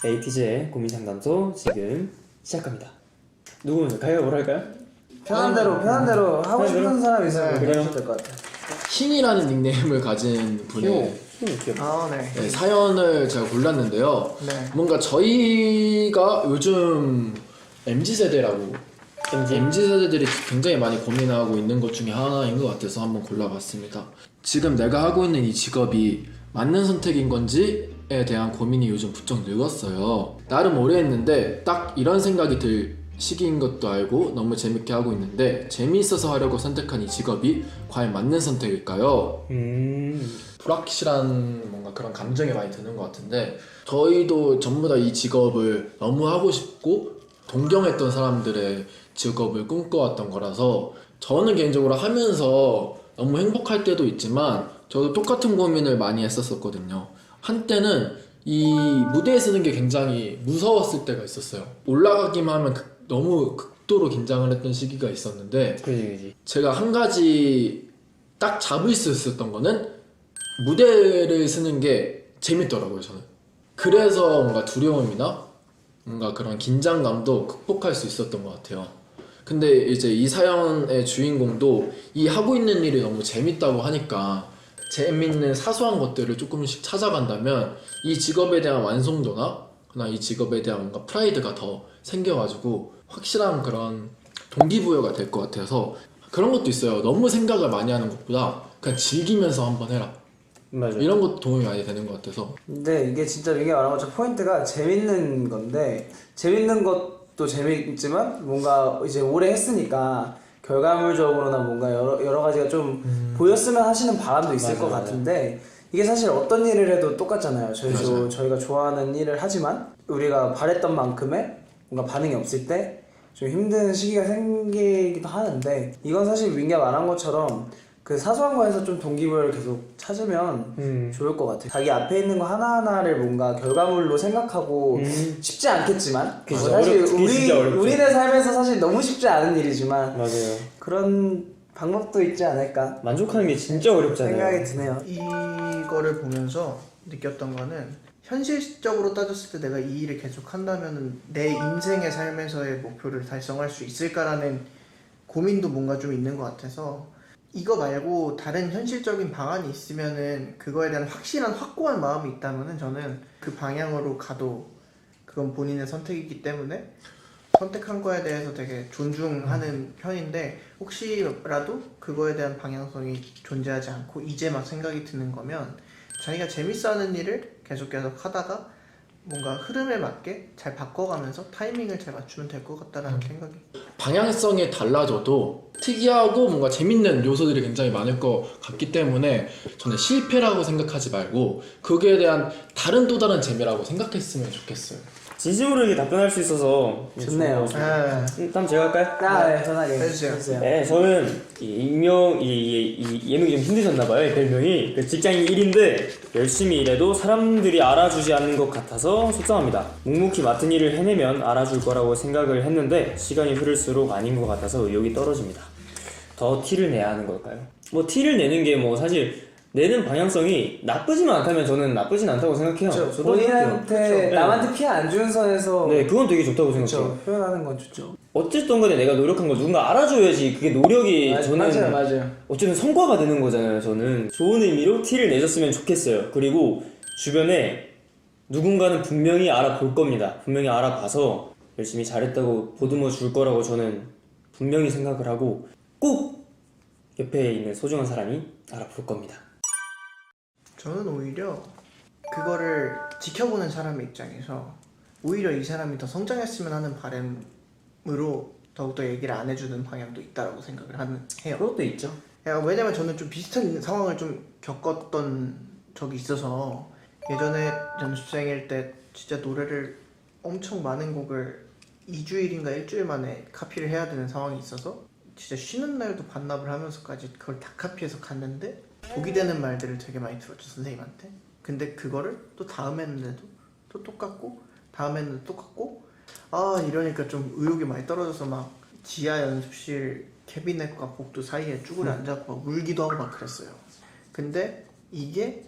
에이티즈의 고민 상담소 지금 시작합니다. 누구 먼저 가요? 뭐라 할까요? 편한 대로 하고 싶은 사람 있으면 그래요? 해주셔도 될 것 같아요. 신이라는 닉네임을 가진 분의 아, 네. 사연을 제가 골랐는데요. 네. 뭔가 저희가 요즘 MZ세대라고 MZ세대들이 굉장히 많이 고민하고 있는 것 중에 하나인 것 같아서 한번 골라봤습니다. 지금 내가 하고 있는 이 직업이 맞는 선택인 건지에 대한 고민이 요즘 부쩍 늘었어요. 나름 오래 했는데 딱 이런 생각이 들 시기인 것도 알고 너무 재밌게 하고 있는데 재미있어서 하려고 선택한 이 직업이 과연 맞는 선택일까요? 불확실한 뭔가 그런 감정이 많이 드는 것 같은데 저희도 전부 다 이 직업을 너무 하고 싶고 동경했던 사람들의 직업을 꿈꿔왔던 거라서 저는 개인적으로 하면서 너무 행복할 때도 있지만 저도 똑같은 고민을 많이 했었거든요. 한때는 이 무대에 서는 게 굉장히 무서웠을 때가 있었어요. 올라가기만 하면 너무 극도로 긴장을 했던 시기가 있었는데 그지. 제가 한 가지 딱 잡을 수 있었던 거는 무대를 쓰는 게 재밌더라고요. 저는 그래서 뭔가 두려움이나 뭔가 그런 긴장감도 극복할 수 있었던 것 같아요. 근데 이제 이 사연의 주인공도 이 하고 있는 일이 너무 재밌다고 하니까 재밌는 사소한 것들을 조금씩 찾아간다면 이 직업에 대한 완성도나 이 직업에 대한 뭔가 프라이드가 더 생겨가지고 확실한 그런 동기부여가 될 것 같아서 그런 것도 있어요. 너무 생각을 많이 하는 것보다 그냥 즐기면서 한번 해라. 맞아. 이런 것도 도움이 많이 되는 것 같아서. 근데 이게 진짜 민규가 말한 것처럼 포인트가 재밌는 건데 재밌는 것도 재밌지만 뭔가 이제 오래 했으니까 결과물적으로나 뭔가 여러 가지가 좀 보였으면 하시는 바람도 있을 것 같은데 이게 사실 어떤 일을 해도 똑같잖아요. 저희도 저희가 좋아하는 일을 하지만 우리가 바랬던 만큼의 뭔가 반응이 없을 때 좀 힘든 시기가 생기기도 하는데 이건 사실 민규가 말한 것처럼 그 사소한 거에서 좀 동기부여를 계속 찾으면 좋을 것 같아요. 자기 앞에 있는 거 하나하나를 뭔가 결과물로 생각하고 쉽지 않겠지만 그죠. 사실 진짜 어렵죠. 우리네 삶에서 사실 너무 쉽지 않은 일이지만 맞아요. 그런 방법도 있지 않을까 만족하는 게 진짜 어렵잖아요. 생각이 드네요. 이거를 보면서 느꼈던 거는 현실적으로 따졌을 때 내가 이 일을 계속 한다면 내 인생의 삶에서의 목표를 달성할 수 있을까라는 고민도 뭔가 좀 있는 것 같아서 이거 말고 다른 현실적인 방안이 있으면은 그거에 대한 확실한 확고한 마음이 있다면은 저는 그 방향으로 가도 그건 본인의 선택이기 때문에 선택한 거에 대해서 되게 존중하는 편인데 혹시라도 그거에 대한 방향성이 존재하지 않고 이제 막 생각이 드는 거면 자기가 재밌어하는 일을 계속 하다가 뭔가 흐름에 맞게 잘 바꿔가면서 타이밍을 잘 맞추면 될 것 같다라는 생각이. 방향성이 달라져도 특이하고 뭔가 재밌는 요소들이 굉장히 많을 것 같기 때문에 저는 실패라고 생각하지 말고 거기에 대한 또 다른 재미라고 생각했으면 좋겠어요. 진심으로 이렇게 답변할 수 있어서 좋네요. 다음 제가 할까요? 네, 편하게 해주세요. 네, 저는 이 예명이 좀 힘드셨나봐요. 이 별명이 직장인 1인데 열심히 일해도 사람들이 알아주지 않는 것 같아서 속상합니다. 묵묵히 맡은 일을 해내면 알아줄 거라고 생각을 했는데 시간이 흐를수록 아닌 것 같아서 의욕이 떨어집니다. 더 티를 내야 하는 걸까요? 뭐 티를 내는 게 뭐 사실 내는 방향성이 나쁘지만 않다면 저는 나쁘진 않다고 생각해요. 그렇죠. 본인한테 남한테 피해 안 주는 선에서 네, 그건 되게 좋다고 생각해요. 그렇죠. 표현하는 건 좋죠. 어쨌든 간에 내가 노력한 거 누군가 알아줘야지 그게 노력이 저는 맞아요. 어쨌든 성과가 되는 거잖아요. 저는 좋은 의미로 티를 내줬으면 좋겠어요. 그리고 주변에 누군가는 분명히 알아볼 겁니다. 분명히 알아봐서 열심히 잘했다고 보듬어 줄 거라고 저는 분명히 생각을 하고 꼭 옆에 있는 소중한 사람이 알아볼 겁니다. 저는 오히려 그거를 지켜보는 사람의 입장에서 오히려 이 사람이 더 성장했으면 하는 바람으로 더욱더 얘기를 안 해주는 방향도 있다라고 생각을 해요. 그것도 있죠. 왜냐면 저는 좀 비슷한 상황을 좀 겪었던 적이 있어서 예전에 연습생일 때 진짜 노래를 엄청 많은 곡을 2주일인가 일주일 만에 카피를 해야 되는 상황이 있어서 진짜 쉬는 날도 반납을 하면서까지 그걸 다 카피해서 갔는데 독이 되는 말들을 되게 많이 들었죠, 선생님한테. 근데 그거를 또 다음에는 또 똑같고 다음에는 똑같고 이러니까 좀 의욕이 많이 떨어져서 막 지하 연습실 캐비넷과 복도 사이에 쭈그려 앉아서 막 울기도 하고 막 그랬어요. 근데 이게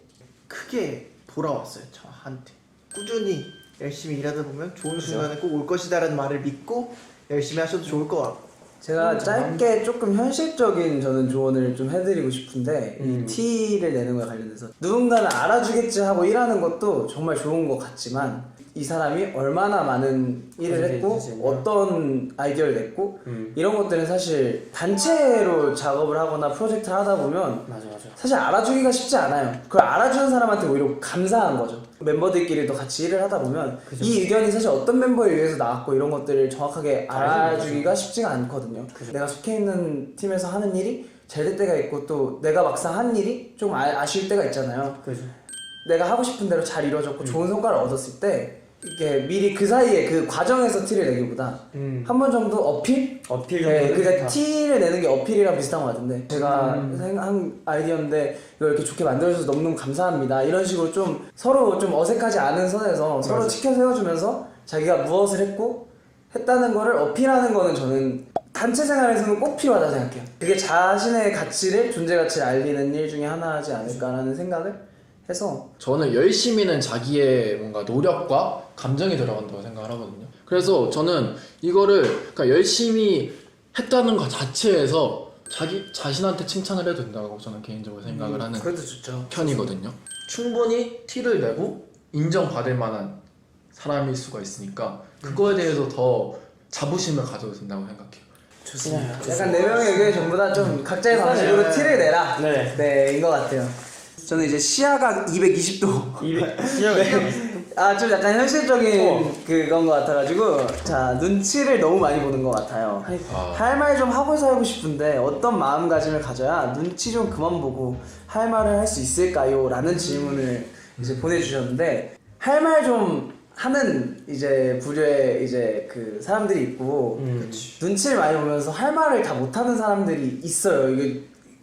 크게 돌아왔어요, 저한테. 꾸준히 열심히 일하다 보면 좋은 순간은 꼭 올 것이다라는 말을 믿고 열심히 하셔도 좋을 것 같고. 제가 짧게 조금 현실적인 저는 조언을 좀 해드리고 싶은데 이 티를 내는 거에 관련돼서 누군가는 알아주겠지 하고 일하는 것도 정말 좋은 것 같지만 이 사람이 얼마나 많은 일을 했고 어떤 아이디어를 냈고 이런 것들은 사실 단체로 작업을 하거나 프로젝트를 하다 보면 맞아. 사실 알아주기가 쉽지 않아요. 그걸 알아주는 사람한테 오히려 감사한 거죠. 멤버들끼리도 같이 일을 하다 보면 이 의견이 사실 어떤 멤버에 의해서 나왔고 이런 것들을 정확하게 알아주기가 쉽지가 않거든요. 내가 속해 있는 팀에서 하는 일이 잘 될 때가 있고 또 내가 막상 한 일이 좀 아쉬울 때가 있잖아요. 내가 하고 싶은 대로 잘 이루어졌고 좋은 성과를 얻었을 때 이게 미리 그 사이에 그 과정에서 티를 내기보다 한 번 정도 어필? 네, 그러니까 티를 내는 게 어필이랑 비슷한 것 같은데 제가 한 아이디어인데 이걸 이렇게 좋게 만들어줘서 너무너무 감사합니다 이런 식으로 좀 서로 좀 어색하지 않은 선에서 서로 치켜 세워주면서 자기가 무엇을 했고 했다는 거를 어필하는 거는 저는 단체 생활에서는 꼭 필요하다 생각해요. 그게 자신의 가치를 존재 가치를 알리는 일 중에 하나지 않을까라는 생각을 해서 저는 열심히는 자기의 뭔가 노력과 감정이 들어간다고 생각을 하거든요. 그래서 저는 이거를 그러니까 열심히 했다는 것 자체에서 자기 자신한테 칭찬을 해도 된다고 저는 개인적으로 생각을 하는 그래도 좋죠. 편이거든요. 충분히 티를 내고 인정받을 만한 사람일 수가 있으니까 그거에 대해서 더 자부심을 가져도 된다고 생각해요. 좋습니다. 약간 4명의 의견이 전부 다 좀 각자의 방식으로 티를 내라. 네, 인 것 같아요. 저는 이제 시야가 220도. 좀 약간 현실적인 그건 것 같아가지고 자 눈치를 너무 많이 보는 것 같아요. 할 말 좀 하고 살고 싶은데 어떤 마음가짐을 가져야 눈치 좀 그만 보고 할 말을 할 수 있을까요? 라는 질문을 이제 보내주셨는데 할 말 좀 하는 이제 부류의 이제 그 사람들이 있고 눈치를 많이 보면서 할 말을 다 못하는 사람들이 있어요. 이게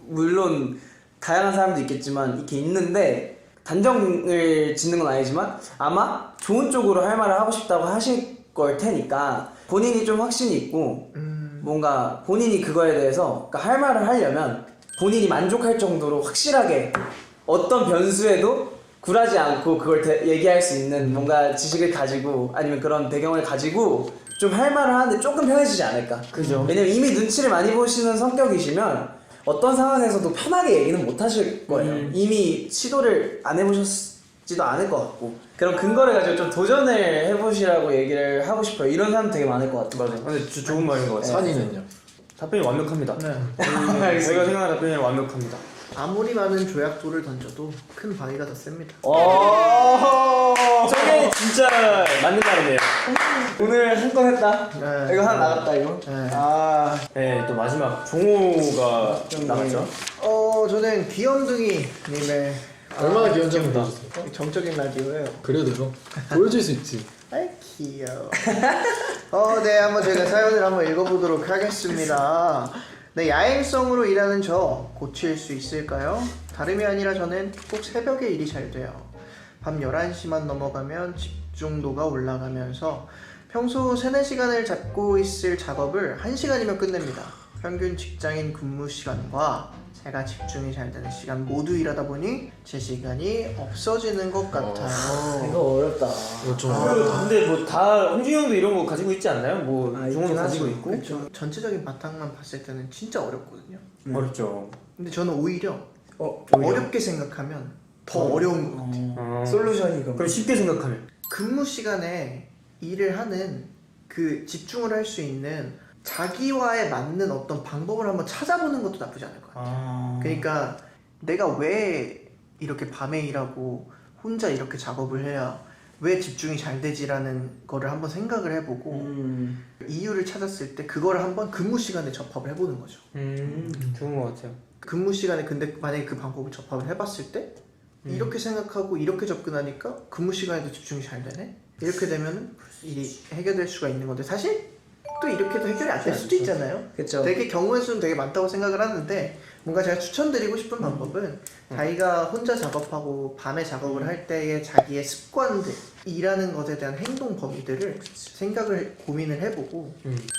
물론 다양한 사람도 있겠지만 이렇게 있는데 단정을 짓는 건 아니지만 아마 좋은 쪽으로 할 말을 하고 싶다고 하실 걸 테니까 본인이 좀 확신이 있고 뭔가 본인이 그거에 대해서 그러니까 할 말을 하려면 본인이 만족할 정도로 확실하게 어떤 변수에도 굴하지 않고 그걸 얘기할 수 있는 뭔가 지식을 가지고 아니면 그런 배경을 가지고 좀 할 말을 하는데 조금 편해지지 않을까. 그죠. 왜냐면 이미 눈치를 많이 보시는 성격이시면 어떤 상황에서도 편하게 얘기는 못 하실 거예요. 이미 시도를 안 해보셨지도 않을 것 같고 그런 근거를 가지고 좀 도전을 해보시라고 얘기를 하고 싶어요. 이런 사람 되게 많을 것 같아요. 맞아요. 근데 좋은 말인 것 같아요. 산이는요? 답변이 완벽합니다. 저희가 생각하는 답변이 완벽합니다. 아무리 많은 조약돌을 던져도 큰 바위가 더 셉니다. 저게 진짜 맞는 말이네요. 오늘 한 건 했다. 네. 이거 하나 나갔다 이거. 네. 네, 또 마지막 종호가 좀 나갔죠. 저는 귀염둥이님의 얼마나 귀여운지 보여주세요. 정적인 라디오예요. 그래도 보여줄 수 있지. 아이 귀여워. 네, 한번 제가 사연을 한번 읽어보도록 하겠습니다. 네, 야행성으로 일하는 저 고칠 수 있을까요? 다름이 아니라 저는 꼭 새벽에 일이 잘 돼요. 밤 11시만 넘어가면 집중도가 올라가면서 평소 3-4시간을 잡고 있을 작업을 1시간이면 끝냅니다. 평균 직장인 근무 시간과 제가 집중이 잘 되는 시간 모두 일하다 보니 제 시간이 없어지는 것 같아요. 이거 어렵다. 이거 좀 근데 뭐 다 홍준이 형도 이런 거 가지고 있지 않나요? 뭐 종호도 있긴 가지고 하죠. 있고. 그렇죠. 전체적인 바탕만 봤을 때는 진짜 어렵거든요. 어렵죠. 근데 저는 오히려 오히려. 어렵게 생각하면 더 어려운 것 같아요. 솔루션이 그럼. 그럼 쉽게 생각하면 근무 시간에 일을 하는 그 집중을 할 수 있는 자기와에 맞는 어떤 방법을 한번 찾아보는 것도 나쁘지 않을 것 같아요. 그러니까 내가 왜 이렇게 밤에 일하고 혼자 이렇게 작업을 해야 왜 집중이 잘 되지라는 거를 한번 생각을 해보고 이유를 찾았을 때 그거를 한번 근무 시간에 접합을 해보는 거죠. 좋은 것 같아요. 근무 시간에 근데 만약에 그 방법을 접합을 해봤을 때 이렇게 생각하고 이렇게 접근하니까 근무 시간에도 집중이 잘 되네? 이렇게 되면 일이 해결될 수가 있는 건데 사실 또 이렇게도 해결이 안 될 수도 있잖아요. 그쵸. 되게 경우의 수는 되게 많다고 생각을 하는데 뭔가 제가 추천드리고 싶은 방법은 자기가 혼자 작업하고 밤에 작업을 할 때의 자기의 습관들 일하는 것에 대한 행동 범위들을 생각을 고민을 해보고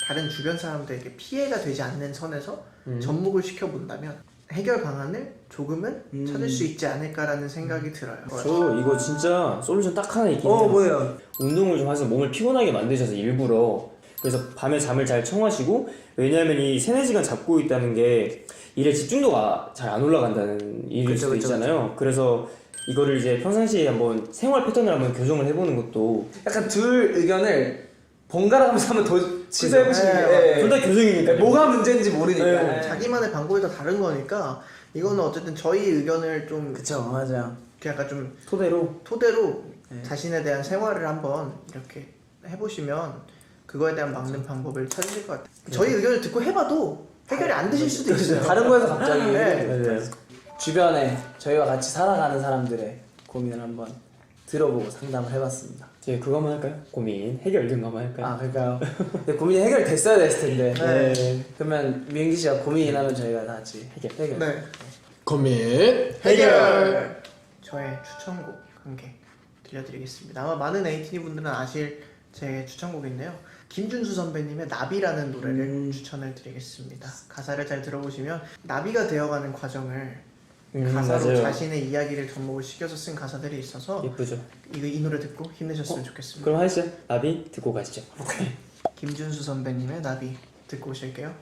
다른 주변 사람들에게 피해가 되지 않는 선에서 접목을 시켜본다면 해결 방안을 조금은 찾을 수 있지 않을까라는 생각이 들어요. 저 이거 진짜 솔루션 딱 하나 있긴 해요. 뭐예요? 운동을 좀 하셔서 몸을 피곤하게 만드셔서 일부러. 그래서 밤에 잠을 잘 청하시고, 왜냐하면 이 3-4시간 잡고 있다는 게 일에 집중도가 잘 안 올라간다는 일일 수도 있잖아요. 그래서 이거를 이제 평상시에 한번 생활 패턴을 한번 교정을 해보는 것도 약간 둘 의견을 번갈아가면서 한번 더 시도해보시는 게 둘 다 교정이니까. 뭐가 문제인지 모르니까. 네. 자기만의 방법이 다 다른 거니까 이거는 어쨌든 저희 의견을 좀 그쵸, 맞아요. 약간 좀 토대로 자신에 대한 생활을 한번 이렇게 해보시면 그거에 대한 막는 방법을 찾으실 것 같아요. 저희 의견을 듣고 해봐도 해결이 안 되실 수도 있어요. 다른 거에서 갑자기 네. 맞아요. 주변에 저희와 같이 살아가는 사람들의 고민을 한번 들어보고 상담을 해봤습니다. 이제 그거 한번 할까요? 고민 해결 이런 거 한번 할까요? 아, 그럴까요? 근데 고민이 해결됐어야 됐을 텐데. 네. 그러면 미영기 씨가 고민이 나면 저희가 다 같이 해결. 네. 고민 해결. 저의 추천곡 한 개 들려드리겠습니다. 아마 많은 에이티니 분들은 아실 제 추천곡인데요. 김준수 선배님의 나비라는 노래를 추천을 드리겠습니다. 가사를 잘 들어보시면 나비가 되어가는 과정을 가사로 맞아요. 자신의 이야기를 접목을 시켜서 쓴 가사들이 있어서 예쁘죠. 이 노래 듣고 힘내셨으면 좋겠습니다. 그럼 하시죠. 나비 듣고 가시죠. 김준수 선배님의 나비 듣고 오실게요.